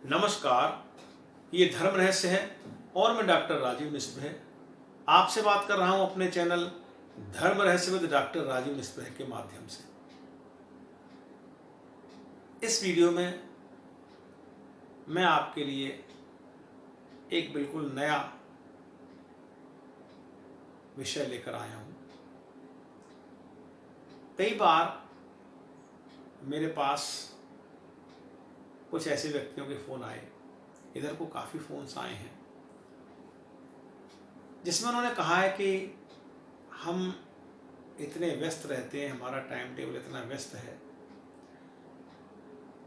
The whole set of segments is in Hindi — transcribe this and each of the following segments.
नमस्कार, ये धर्म रहस्य है और मैं डॉक्टर राजीव निस्पृह आपसे बात कर रहा हूं अपने चैनल धर्म रहस्य विद डॉक्टर राजीव निस्पृह के माध्यम से। इस वीडियो में मैं आपके लिए एक बिल्कुल नया विषय लेकर आया हूं। कई बार मेरे पास कुछ ऐसे व्यक्तियों के फ़ोन आए, इधर को काफ़ी फ़ोन्स आए हैं, जिसमें उन्होंने कहा है कि हम इतने व्यस्त रहते हैं, हमारा टाइम टेबल इतना व्यस्त है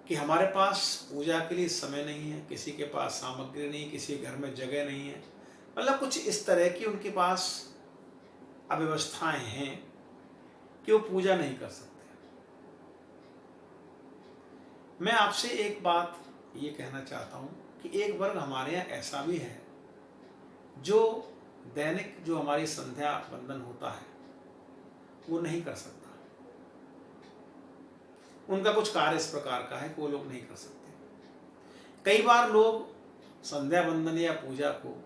कि हमारे पास पूजा के लिए समय नहीं है, किसी के पास सामग्री नहीं, किसी के घर में जगह नहीं है। मतलब कुछ इस तरह की उनके पास अव्यवस्थाएं हैं कि वो पूजा नहीं कर सकते। मैं आपसे एक बात ये कहना चाहता हूँ कि एक वर्ग हमारे यहाँ ऐसा भी है जो दैनिक जो हमारी संध्या वंदन होता है वो नहीं कर सकता। उनका कुछ कार्य इस प्रकार का है कि वो लोग नहीं कर सकते। कई बार लोग संध्या वंदन या पूजा को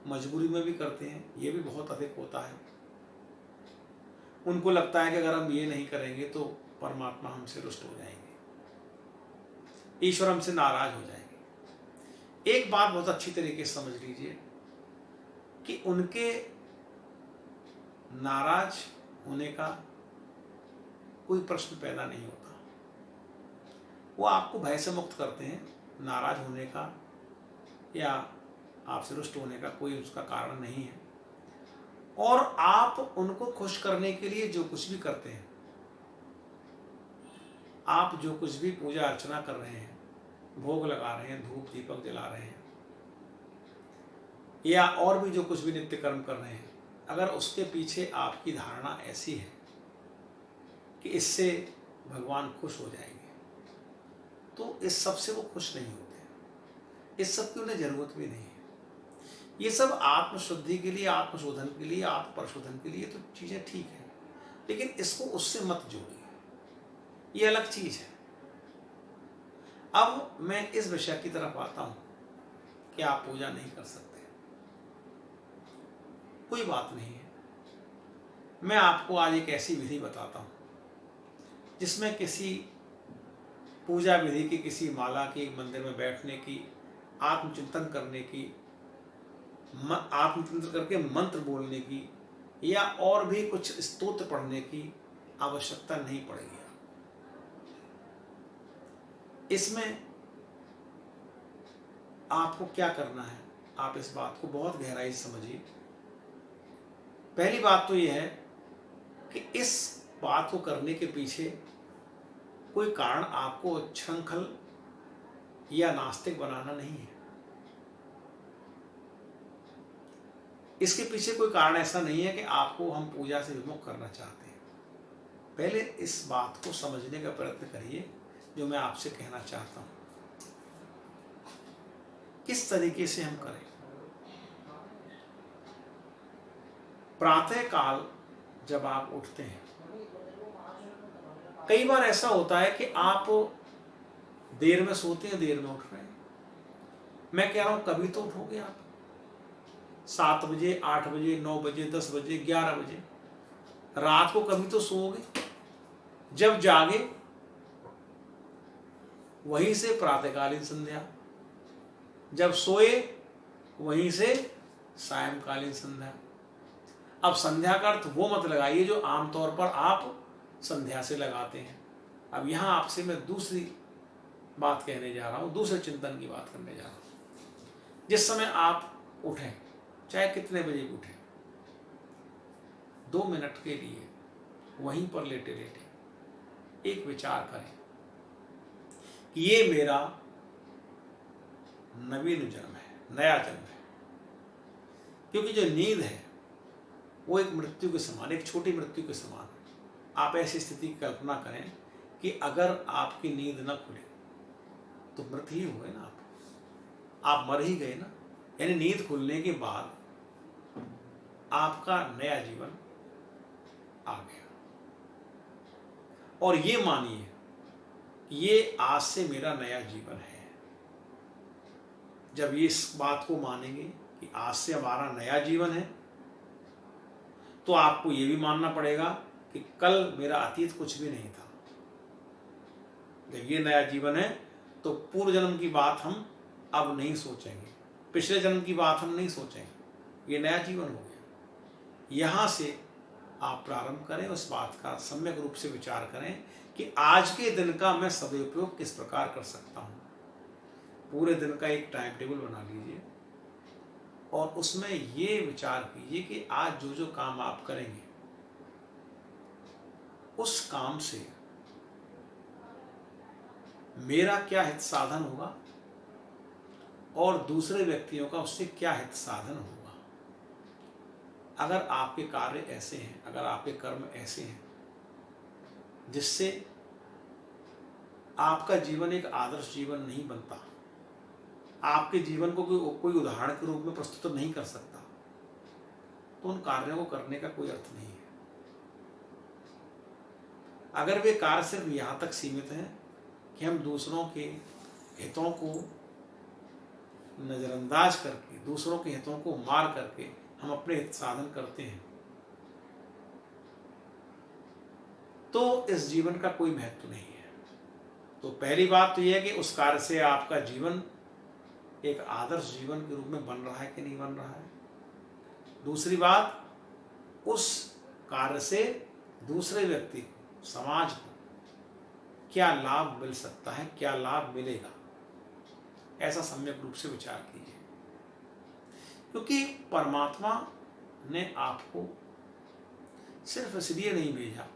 मजबूरी में भी करते हैं, ये भी बहुत अधिक होता है। उनको लगता है कि अगर हम ये नहीं करेंगे तो परमात्मा हमसे रुष्ट हो जाएंगे, ईश्वर हमसे नाराज हो जाएंगे। एक बात बहुत अच्छी तरीके से समझ लीजिए कि उनके नाराज होने का कोई प्रश्न पैदा नहीं होता। वो आपको भय से मुक्त करते हैं, नाराज होने का या आपसे रुष्ट होने का कोई उसका कारण नहीं है। और आप उनको खुश करने के लिए जो कुछ भी करते हैं, आप जो कुछ भी पूजा अर्चना कर रहे हैं, भोग लगा रहे हैं, धूप दीपक जला रहे हैं या और भी जो कुछ भी नित्य कर्म कर रहे हैं, अगर उसके पीछे आपकी धारणा ऐसी है कि इससे भगवान खुश हो जाएंगे, तो इस सब से वो खुश नहीं होते। इस सब की उन्हें जरूरत भी नहीं है। ये सब आत्मशुद्धि के लिए, आत्मशोधन के लिए, आत्म परिशोधन के लिए तो चीजें ठीक है, लेकिन इसको उससे मत जोड़िए, ये अलग चीज है। अब मैं इस विषय की तरफ आता हूं कि आप पूजा नहीं कर सकते, कोई बात नहीं है। मैं आपको आज एक ऐसी विधि बताता हूं जिसमें किसी पूजा विधि की, किसी माला की, एक मंदिर में बैठने की, आत्मचिंतन करने की, आत्मचिंतन करके मंत्र बोलने की या और भी कुछ स्तोत्र पढ़ने की आवश्यकता नहीं पड़ेगी। इसमें आपको क्या करना है, आप इस बात को बहुत गहराई से समझिए। पहली बात तो यह है कि इस बात को करने के पीछे कोई कारण आपको उच्छृंखल या नास्तिक बनाना नहीं है। इसके पीछे कोई कारण ऐसा नहीं है कि आपको हम पूजा से विमुख करना चाहते हैं। पहले इस बात को समझने का प्रयत्न करिए जो मैं आपसे कहना चाहता हूं। किस तरीके से हम करें? प्रातः काल जब आप उठते हैं, कई बार ऐसा होता है कि आप देर में सोते हैं, देर में उठ रहे हैं। मैं कह रहा हूं कभी तो उठोगे आप 7 बजे, 8 बजे, 9 बजे, 10 बजे, 11 बजे। रात को कभी तो सोओगे। जब जागे वहीं से प्रातःकालीन संध्या, जब सोए वहीं से सायंकालीन संध्या। अब संध्या का अर्थ वो मत लगाइए जो आमतौर पर आप संध्या से लगाते हैं। अब यहां आपसे मैं दूसरी बात कहने जा रहा हूं, दूसरे चिंतन की बात करने जा रहा हूं। जिस समय आप उठें, चाहे कितने बजे भी उठें, 2 मिनट के लिए वहीं पर लेटे लेटे एक विचार करें कि ये मेरा नवीन जन्म है, नया जन्म है। क्योंकि जो नींद है वो एक मृत्यु के समान, एक छोटी मृत्यु के समान है। आप ऐसी स्थिति की कल्पना करें कि अगर आपकी नींद न खुले तो मृत ही हुए ना, आप मर ही गए ना। यानी नींद खुलने के बाद आपका नया जीवन आ गया। और ये मानिए कि ये आज से मेरा नया जीवन है। जब ये इस बात को मानेंगे कि आज से हमारा नया जीवन है, तो आपको ये भी मानना पड़ेगा कि कल मेरा अतीत कुछ भी नहीं था। जब ये नया जीवन है तो पूर्व जन्म की बात हम अब नहीं सोचेंगे, पिछले जन्म की बात हम नहीं सोचेंगे, ये नया जीवन हो गया। यहाँ से आप प्रारंभ करें, उस बात का सम्यक रूप से विचार करें कि आज के दिन का मैं सदुपयोग किस प्रकार कर सकता हूँ। पूरे दिन का एक टाइम टेबल बना लीजिए और उसमें ये विचार कीजिए कि आज जो जो काम आप करेंगे उस काम से मेरा क्या हित साधन होगा और दूसरे व्यक्तियों का उससे क्या हित साधन होगा। अगर आपके कार्य ऐसे हैं, अगर आपके कर्म ऐसे हैं जिससे आपका जीवन एक आदर्श जीवन नहीं बनता, आपके जीवन को कोई उदाहरण के रूप में प्रस्तुत नहीं कर सकता, तो उन कार्यों को करने का कोई अर्थ नहीं है। अगर वे कार्य सिर्फ यहाँ तक सीमित हैं कि हम दूसरों के हितों को नजरअंदाज करके, दूसरों के हितों को मार करके हम अपने हित साधन करते हैं, तो इस जीवन का कोई महत्व नहीं है। तो पहली बात तो यह है कि उस कार्य से आपका जीवन एक आदर्श जीवन के रूप में बन रहा है कि नहीं बन रहा है। दूसरी बात, उस कार्य से दूसरे व्यक्ति को, समाज को क्या लाभ मिल सकता है, क्या लाभ मिलेगा, ऐसा सम्यक रूप से विचार कीजिए। क्योंकि परमात्मा ने आपको सिर्फ इसलिए नहीं भेजा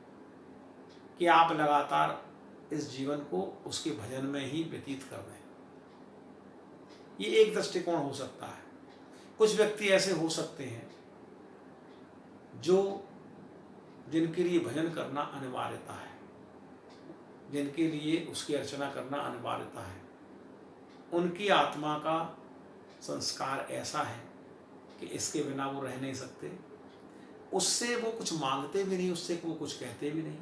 कि आप लगातार इस जीवन को उसके भजन में ही व्यतीत कर दें। ये एक दृष्टिकोण हो सकता है। कुछ व्यक्ति ऐसे हो सकते हैं जिनके लिए भजन करना अनिवार्यता है, जिनके लिए उसकी अर्चना करना अनिवार्यता है। उनकी आत्मा का संस्कार ऐसा है कि इसके बिना वो रह नहीं सकते। उससे वो कुछ मांगते भी नहीं, उससे वो कुछ कहते भी नहीं,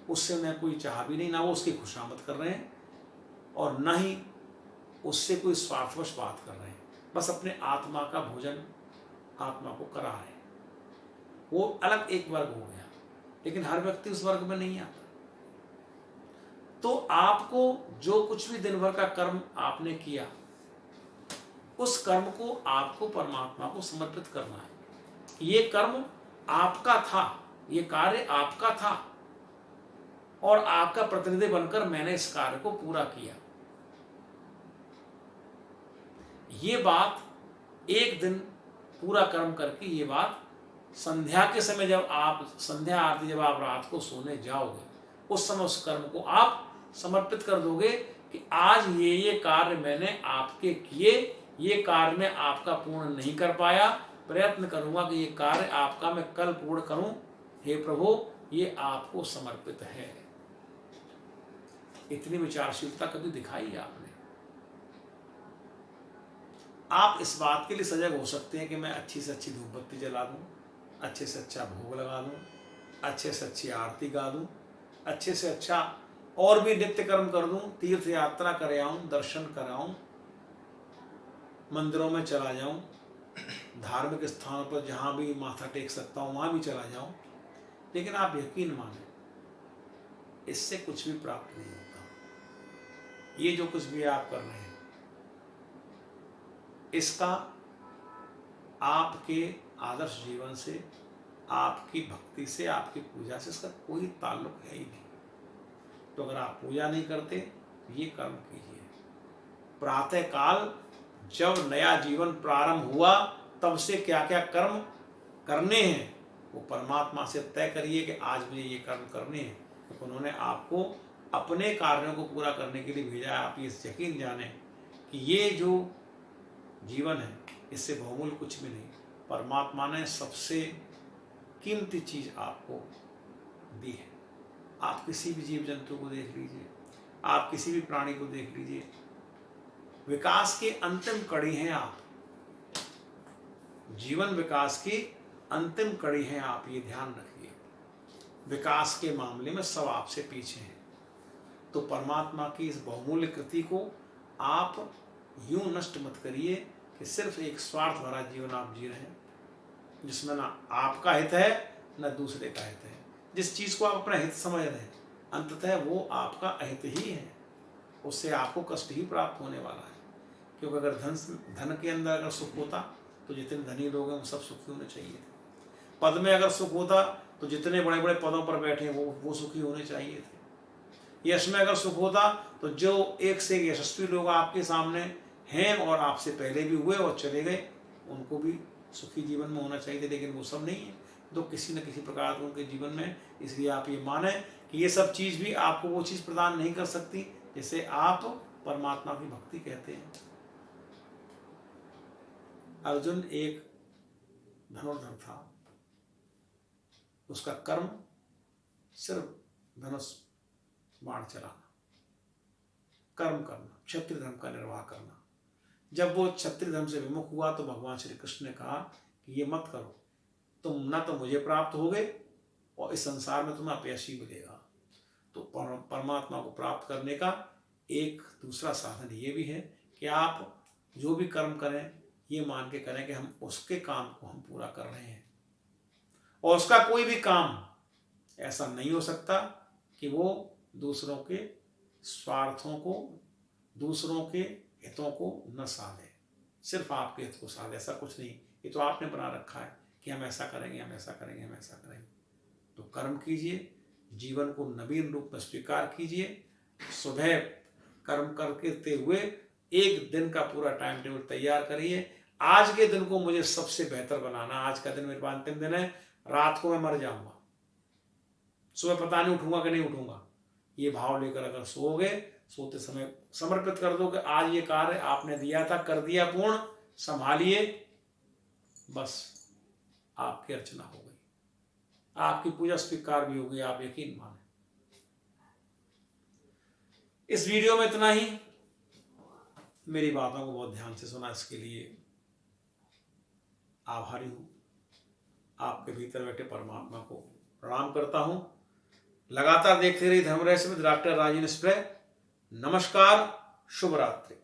उससे न कोई चाह भी नहीं, ना वो उसकी खुशामद कर रहे हैं और न ही उससे कोई स्वार्थवश बात कर रहे हैं। बस अपने आत्मा का भोजन आत्मा को करा रहे हैं। वो अलग एक वर्ग हो गया, लेकिन हर व्यक्ति उस वर्ग में नहीं आता। तो आपको जो कुछ भी दिन भर का कर्म आपने किया, उस कर्म को आपको परमात्मा को समर्पित करना है। ये कर्म आपका था, ये कार्य आपका था और आपका प्रतिनिधि बनकर मैंने इस कार्य को पूरा किया। ये बात एक दिन पूरा कर्म करके, ये बात संध्या के समय जब आप संध्या आरती, जब आप रात को सोने जाओगे, उस समय उस कर्म को आप समर्पित कर दोगे कि आज ये कार्य मैंने आपके किए, ये कार्य मैं आपका पूर्ण नहीं कर पाया, प्रयत्न करूंगा कि ये कार्य आपका मैं कल पूर्ण करूं। हे प्रभु, ये आपको समर्पित है। इतनी विचारशीलता कभी दिखाई है आपने? आप इस बात के लिए सजग हो सकते हैं कि मैं अच्छी से अच्छी धूप बत्ती जला दूं, अच्छे से अच्छा भोग लगा दूं, अच्छे से अच्छी आरती गा दूं, अच्छे से अच्छा और भी नित्य कर्म कर दूं, तीर्थ यात्रा कर आऊं, दर्शन कराऊं, मंदिरों में चला जाऊं, धार्मिक स्थानों पर जहां भी माथा टेक सकता हूं वहां भी चला जाऊं। लेकिन आप यकीन माने, इससे कुछ भी प्राप्त नहीं होता। ये जो कुछ भी आप कर रहे हैं, इसका आपके आदर्श जीवन से, आपकी भक्ति से, आपकी पूजा से इसका कोई ताल्लुक है ही नहीं। तो अगर आप पूजा नहीं करते, ये कर्म कीजिए। प्रातः काल जब नया जीवन प्रारंभ हुआ, तब से क्या क्या कर्म करने हैं वो परमात्मा से तय करिए कि आज मुझे ये कर्म करने हैं। तो उन्होंने आपको अपने कार्यों को पूरा करने के लिए भेजा है। आप ये यकीन जाने कि ये जो जीवन है, इससे बहुमूल्य कुछ भी नहीं। परमात्मा ने सबसे कीमती चीज आपको दी है। आप किसी भी जीव जंतु को देख लीजिए, आप किसी भी प्राणी को देख लीजिए, विकास की अंतिम कड़ी हैं आप। जीवन विकास की अंतिम कड़ी है आप, ये ध्यान रखिए। विकास के मामले में सब आपसे पीछे हैं। तो परमात्मा की इस बहुमूल्य कृति को आप यूं नष्ट मत करिए कि सिर्फ एक स्वार्थ भरा जीवन आप जी रहे हैं, जिसमें ना आपका हित है न दूसरे का हित है। जिस चीज़ को आप अपना हित समझ रहे हैं अंततः वो आपका अहित ही है, उससे आपको कष्ट ही प्राप्त होने वाला है। क्योंकि अगर धन के अंदर अगर सुख होता तो जितने धनी लोग हैं वो सब सुखी होने चाहिए थे। पद में अगर सुख होता तो जितने बड़े बड़े पदों पर बैठे वो सुखी होने चाहिए थे। यश में अगर सुख होता तो जो एक से एक यशस्वी लोग आपके सामने हैं और आपसे पहले भी हुए और चले गए, उनको भी सुखी जीवन में होना चाहिए, लेकिन वो सब नहीं है। तो किसी न किसी प्रकार से उनके जीवन में, इसलिए आप ये माने कि ये सब चीज़ भी आपको वो चीज़ प्रदान नहीं कर सकती जिसे आप परमात्मा की भक्ति कहते हैं। अर्जुन एक धनुर्धर था, उसका कर्म सिर्फ धनुष बाण चलाना, कर्म करना, क्षत्रिय धर्म का निर्वाह करना। जब वो क्षत्रिय धर्म से विमुख हुआ तो भगवान श्री कृष्ण ने कहा कि ये मत करो, तुम ना तो मुझे प्राप्त होगे और इस संसार में तुम्हें अपयशी मिलेगा। तो परमात्मा को प्राप्त करने का एक दूसरा साधन ये भी है कि आप जो भी कर्म करें ये मान के करें कि हम उसके काम को हम पूरा कर रहे हैं, और उसका कोई भी काम ऐसा नहीं हो सकता कि वो दूसरों के स्वार्थों को, दूसरों के हितों को न साधे, सिर्फ आपके हित को साधे। ऐसा कुछ नहीं, ये तो आपने बना रखा है कि हम ऐसा करेंगे, हम ऐसा करेंगे, हम ऐसा करेंगे। तो कर्म कीजिए, जीवन को नवीन रूप में स्वीकार कीजिए। सुबह कर्म करते हुए एक दिन का पूरा टाइम टेबल तैयार करिए। आज के दिन को मुझे सबसे बेहतर बनाना, आज का दिन मेरे पास अंतिम दिन है, रात को मैं मर जाऊंगा, सुबह पता नहीं उठूंगा कि नहीं उठूंगा। ये भाव लेकर अगर सोओगे, सोते समय समर्पित कर दो कि आज ये कार्य आपने दिया था, कर दिया पूर्ण, संभालिए, बस आपकी अर्चना हो गई, आपकी पूजा स्वीकार भी हो गई, आप यकीन माने। इस वीडियो में इतना ही। मेरी बातों को बहुत ध्यान से सुना, इसके लिए आभारी हूं। आपके भीतर बैठे परमात्मा को प्रणाम करता हूं। लगातार देखते रहिए धर्म रहस्य विद डॉक्टर राजेंद्र स्प्रे। नमस्कार, शुभ रात्रि।